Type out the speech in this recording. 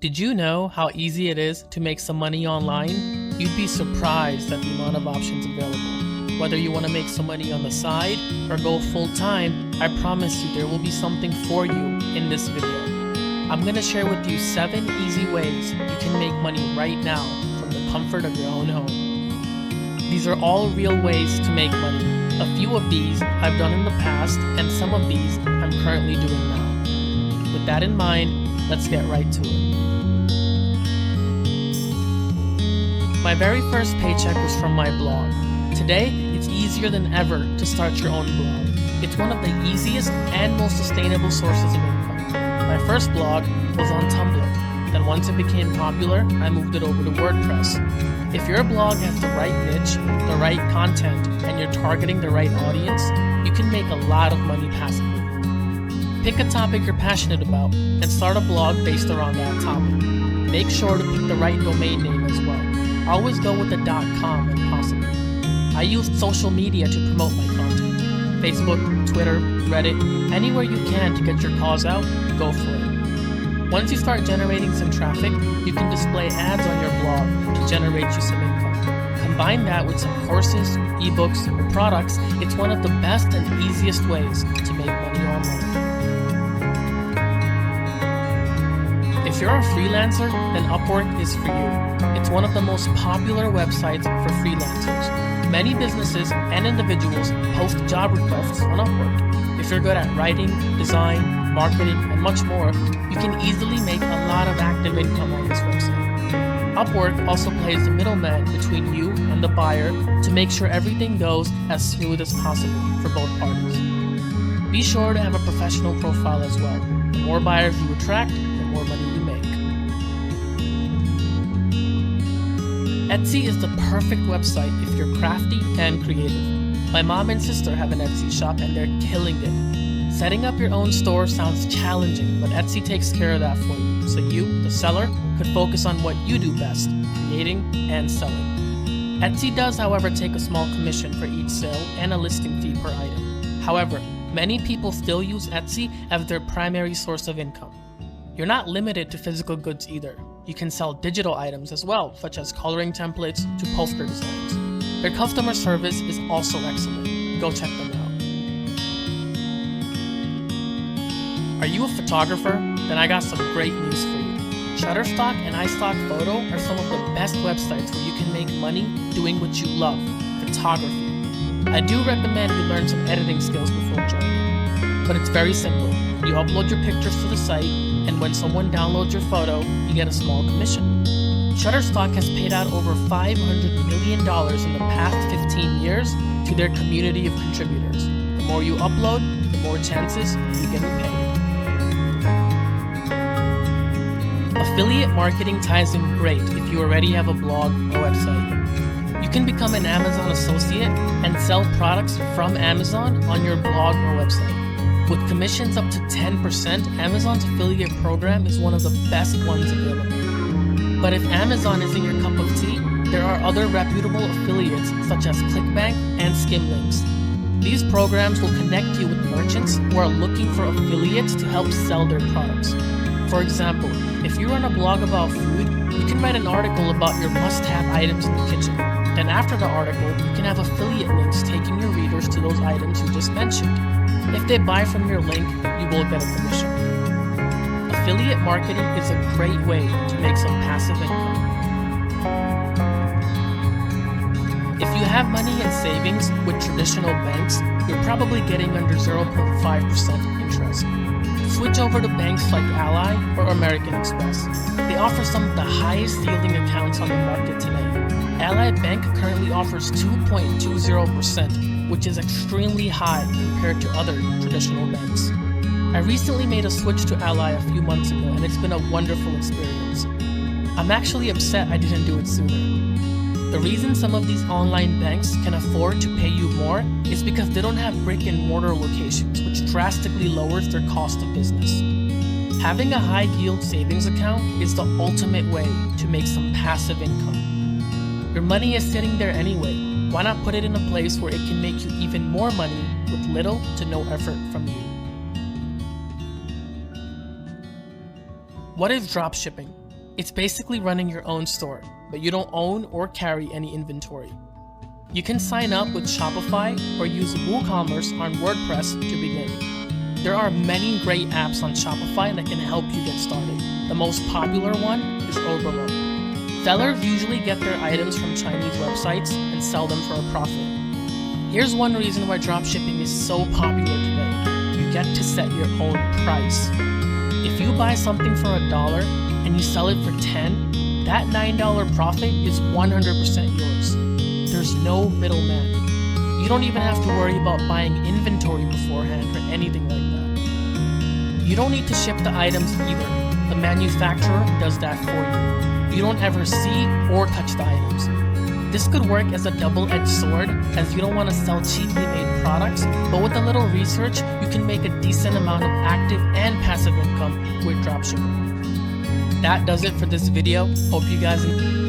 Did you know how easy it is to make some money online? You'd be surprised at the amount of options available. Whether you want to make some money on the side or go full-time, I promise you there will be something for you in this video. I'm going to share with you 7 easy ways you can make money right now from the comfort of your own home. These are all real ways to make money. A few of these I've done in the past, and some of these I'm currently doing now. With that in mind, let's get right to it. My very first paycheck was from my blog. Today, it's easier than ever to start your own blog. It's one of the easiest and most sustainable sources of income. My first blog was on Tumblr. Then once it became popular, I moved it over to WordPress. If your blog has the right niche, the right content, and you're targeting the right audience, you can make a lot of money passively. Pick a topic you're passionate about and start a blog based around that topic. Make sure to pick the right domain name as well. Always go with the .com when possible. I used social media to promote my content. Facebook, Twitter, Reddit, anywhere you can to get your cause out, go for it. Once you start generating some traffic, you can display ads on your blog to generate you some income. Combine that with some courses, ebooks, or products, it's one of the best and easiest ways to make money online. If you're a freelancer, then Upwork is for you. It's one of the most popular websites for freelancers. Many businesses and individuals post job requests on Upwork. If you're good at writing, design, marketing, and much more, you can easily make a lot of active income on this website. Upwork also plays the middleman between you and the buyer to make sure everything goes as smooth as possible for both parties. Be sure to have a professional profile as well. The more buyers you attract, the more money you make. Etsy is the perfect website if you're crafty and creative. My mom and sister have an Etsy shop and they're killing it. Setting up your own store sounds challenging, but Etsy takes care of that for you, so you, the seller, could focus on what you do best, creating and selling. Etsy does, however, take a small commission for each sale and a listing fee per item. However, many people still use Etsy as their primary source of income. You're not limited to physical goods either. You can sell digital items as well, such as coloring templates to poster designs. Their customer service is also excellent. Go check them out. Are you a photographer? Then I got some great news for you. Shutterstock and iStock Photo are some of the best websites where you can make money doing what you love, photography. I do recommend you learn some editing skills before joining, but it's very simple. You upload your pictures to the site, and when someone downloads your photo, you get a small commission. Shutterstock has paid out over $500 million in the past 15 years to their community of contributors. The more you upload, the more chances you get paid. Affiliate marketing ties in great if you already have a blog or website. You can become an Amazon associate and sell products from Amazon on your blog or website. With commissions up to 10%, Amazon's affiliate program is one of the best ones available. But if Amazon isn't your cup of tea, there are other reputable affiliates such as ClickBank and Skimlinks. These programs will connect you with merchants who are looking for affiliates to help sell their products. For example, if you run a blog about food, you can write an article about your must-have items in the kitchen. Then after the article, you can have affiliate links taking your readers to those items you just mentioned. If they buy from your link, you will get a commission. Affiliate marketing is a great way to make some passive income. If you have money in savings with traditional banks, you're probably getting under 0.5% interest. Switch over to banks like Ally or American Express. They offer some of the highest yielding accounts on the market today. Ally Bank currently offers 2.20%, which is extremely high compared to other traditional banks. I recently made a switch to Ally a few months ago, and it's been a wonderful experience. I'm actually upset I didn't do it sooner. The reason some of these online banks can afford to pay you more is because they don't have brick and mortar locations, which drastically lowers their cost of business. Having a high yield savings account is the ultimate way to make some passive income. Your money is sitting there anyway. Why not put it in a place where it can make you even more money with little to no effort from you? What is dropshipping? It's basically running your own store, but you don't own or carry any inventory. You can sign up with Shopify or use WooCommerce on WordPress to begin. There are many great apps on Shopify that can help you get started. The most popular one is Oberlo. Sellers usually get their items from Chinese websites and sell them for a profit. Here's one reason why dropshipping is so popular today. You get to set your own price. If you buy something for $1 and you sell it for $10, that $9 profit is 100% yours. There's no middleman. You don't even have to worry about buying inventory beforehand or anything like that. You don't need to ship the items either. The manufacturer does that for you. You don't ever see or touch the items. This could work as a double-edged sword, as you don't want to sell cheaply made products, but with a little research, you can make a decent amount of active and passive income with dropshipping. That does it for this video. Hope you guys enjoyed.